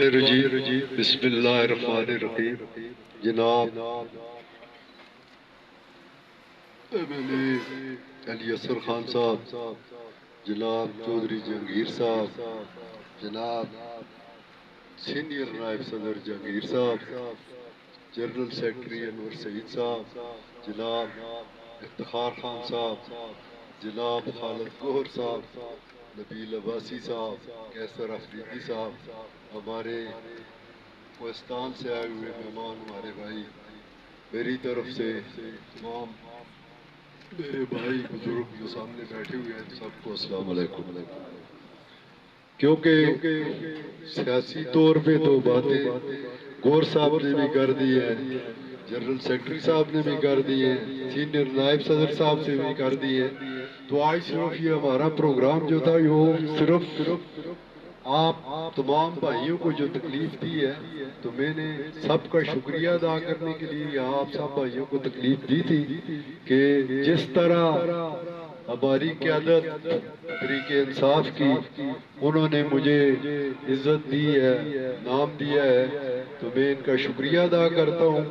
الرجیم بسم اللہ الرحمن الرحیم. جناب علی اصغر خان صاحب، جناب چودھری جہانگیر صاحب، جناب سینئر نائب صدر جہانگیر صاحب، جنرل سیکرٹری انور سعید صاحب، جناب افتخار خان صاحب، جناب خالد گوہر صاحب، نبیل عباسی صاحب، کیسر افریدی صاحب، ہمارے کوہستان سے آئے ہوئے مہمان، ہمارے بھائی، میری طرف سے تمام میرے بھائی بزرگ جو سامنے بیٹھے ہوئے ہیں سب کو السلام علیکم. کیونکہ سیاسی طور پہ تو باتیں گور صاحب نے بھی کر دی ہے، جنرل سیکرٹری صاحب نے بھی کر دی ہے، سینئر نائب صدر صاحب سے بھی کر دی ہے. تو آج صرف یہ ہمارا پروگرام جو تھا وہ صرف آپ تمام بھائیوں کو جو تکلیف دی ہے تو میں نے سب کا شکریہ ادا کرنے کے لیے یہاں آپ سب بھائیوں کو تکلیف دی تھی کہ جس طرح ہماری قیادت طریق انصاف کی انہوں نے مجھے عزت دی ہے، نام دیا ہے، تو میں ان کا شکریہ ادا کرتا ہوں.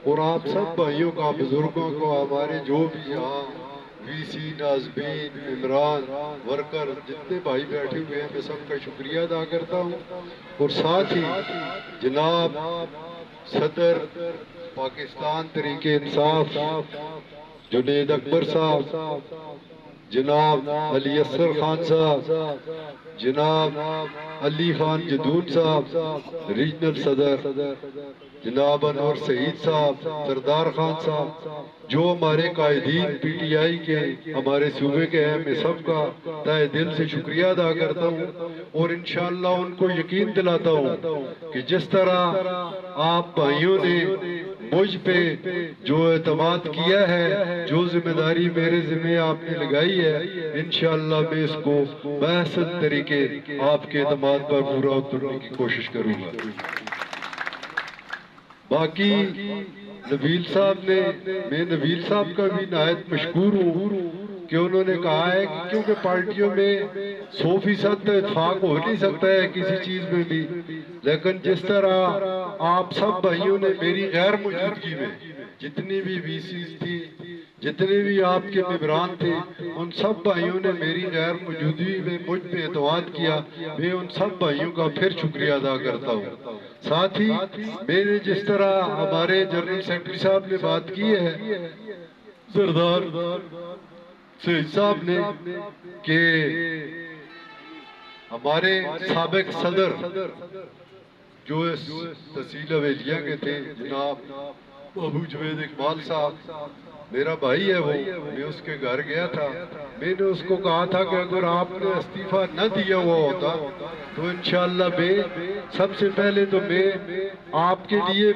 اور آپ سب بھائیوں کا، بزرگوں کو، ہمارے جو بھی یہاں وی سی، ناظمین، عمران، ورکر، جتنے بھائی بیٹھے ہوئے ہیں میں سب کا شکریہ ادا کرتا ہوں. اور ساتھ ہی جناب صدر پاکستان تحریک انصاف جنید اکبر صاحب، جناب علی اصغر خان صاحب، جناب علی خان جدون صاحب ریجنل صدر، جناب انور سعید صاحب، سردار خان صاحب، جو ہمارے قائدین پی ٹی آئی کے ہمارے صوبے کے ہیں، میں سب کا تہ دل سے شکریہ ادا کرتا ہوں. اور انشاءاللہ ان کو یقین دلاتا ہوں کہ جس طرح آپ بھائیوں نے مجھ پہ جو اعتماد کیا ہے، جو ذمہ داری میرے ذمہ آپ نے لگائی ہے، انشاءاللہ میں اس کو بحسن طریقے آپ کے اعتماد پر پورا اترنے کی کوشش کروں گا. باقی نبیل صاحب نے، میں نبیل صاحب کا بھی نہایت مشکور ہوں کہ انہوں نے کہا ہے کہ کیونکہ پارٹیوں میں 100% تو اتفاق ہو نہیں سکتا ہے کسی چیز میں بھی، لیکن جس طرح آپ سب بھائیوں نے میری غیر موجودگی میں جتنی بھی وی سیز تھی، جتنے بھی آپ کے ممبران تھے، ان سب بھائیوں نے میری غیر موجودگی میں مجھ پہ اعتماد کیا. میں ان سب بھائیوں کا پھر شکریہ ادا کرتا ہوں. ساتھ ہی میں نے جس طرح ہمارے جنرل سیکرٹری صاحب نے بات کی ہے، سردار سعید صاحب نے، کہ ہمارے سابق صدر جو اس تحصیل اویلیہ کے تھے جناب ابو جوید اقبال صاحب، میرا بھائی ہے وہ، میں اس کے گھر گیا تھا. میں نے اس کو کہا تھا کہ اگر آپ نے استعفیٰ نہ دیا ہوا ہوتا تو انشاءاللہ میں سب سے پہلے تو میں آپ کے لیے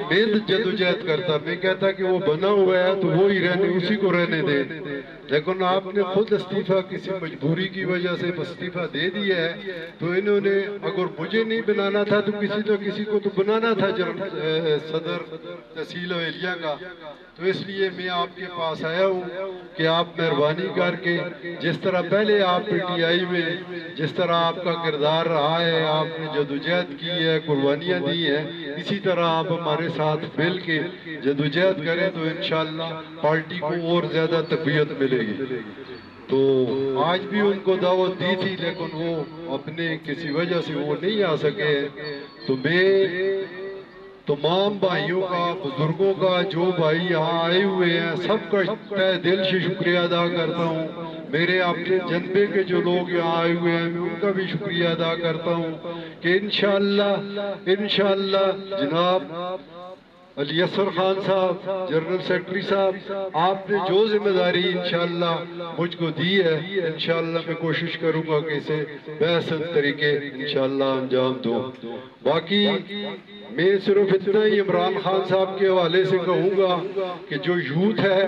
جدوجہد کرتا. میں کہتا کہ وہ بنا ہوا ہے تو وہ ہی رہنے، اسی کو رہنے دے. لیکن آپ نے خود استعفیٰ کسی مجبوری کی وجہ سے استعفیٰ دے دیا ہے. تو انہوں نے اگر مجھے نہیں بنانا تھا تو کسی کو تو بنانا تھا صدر تحصیل اویلیہ کا. تو اس لیے میں آپ کے پاس آیا ہوں کہ آپ مہربانی کر کے جس طرح پہلے آپ پی ٹی آئی میں جس طرح آپ کا کردار رہا ہے، آپ نے جدوجہد کی ہے، قربانیاں دی ہیں، اسی طرح آپ ہمارے ساتھ مل کے جدوجہد کریں تو انشاءاللہ پارٹی کو اور زیادہ تقویت ملے گی. تو آج بھی ان کو دعوت دی تھی لیکن وہ اپنے کسی وجہ سے وہ نہیں آ سکے. تو میں تمام بھائیوں کا، بزرگوں کا، جو بھائی یہاں آئے ہوئے ہیں، سب کا تہ دل سے شکریہ ادا کرتا ہوں. میرے اپنے جنبے کے جو لوگ یہاں آئے ہوئے ہیں میں ان کا بھی شکریہ ادا کرتا ہوں کہ انشاءاللہ جناب علی اصغر خان صاحب، جنرل سیکرٹری صاحب، آپ نے جو ذمہ داری انشاءاللہ مجھ کو دی ہے، انشاءاللہ میں کوشش کروں گا کہ اسے بحسن طریقے انشاءاللہ انجام دوں. باقی میں صرف اتنا ہی عمران خان صاحب کے حوالے سے کہوں گا کہ جو یوتھ ہے،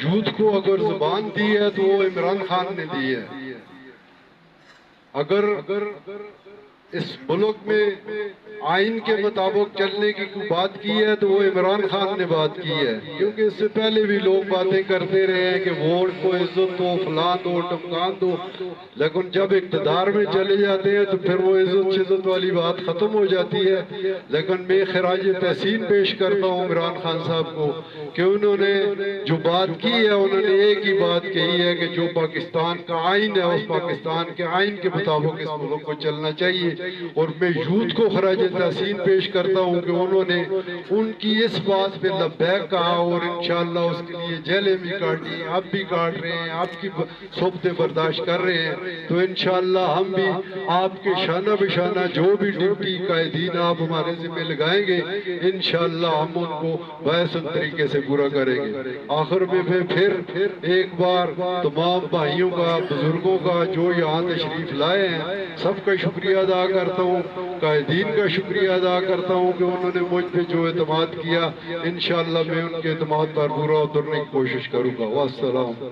یوتھ کو اگر زبان دی ہے تو وہ عمران خان نے دی ہے. اگر اس ملک میں آئین کے مطابق چلنے کی بات کی ہے تو وہ عمران خان نے بات کی ہے، کیونکہ اس سے پہلے بھی لوگ باتیں کرتے رہے ہیں کہ ووٹ کو عزت دو، فلاں دو، ٹمکان دو، لیکن جب اقتدار میں چلے جاتے ہیں تو پھر وہ عزت شزت والی بات ختم ہو جاتی ہے۔ لیکن میں خراج تحسین پیش کرتا ہوں عمران خان صاحب کو کہ انہوں نے جو بات کی ہے، انہوں نے ایک ہی بات کہی ہے کہ جو پاکستان کا آئین ہے اس پاکستان کے آئین کے مطابق اس ملک کو چلنا چاہیے۔ اور میں یوتھ کو خراج تحسین پیش کرتا ہوں کہ انہوں نے ان کی اس بات پہ لبیک کہا اور انشاءاللہ اس کے لیے جیلیں بھی کاٹی، آپ بھی کاٹ رہے ہیں، آپ کی صحبتیں برداشت کر رہے ہیں، تو انشاءاللہ ہم بھی آپ کے شانہ بشانہ جو بھی ڈیوٹی قائدین آپ ہمارے ذمہ لگائیں گے انشاءاللہ ہم ان کو بحسن طریقے سے پورا کریں گے۔ آخر میں پھر ایک بار تمام بھائیوں کا، بزرگوں کا جو یہاں تشریف لائے ہیں سب کا شکریہ ادا کرتا ہوں، قائدین کا شکریہ ادا کرتا ہوں کہ انہوں نے مجھ پہ جو اعتماد کیا، انشاءاللہ میں ان کے اعتماد پر پورا اترنے کی کوشش کروں گا۔ والسلام۔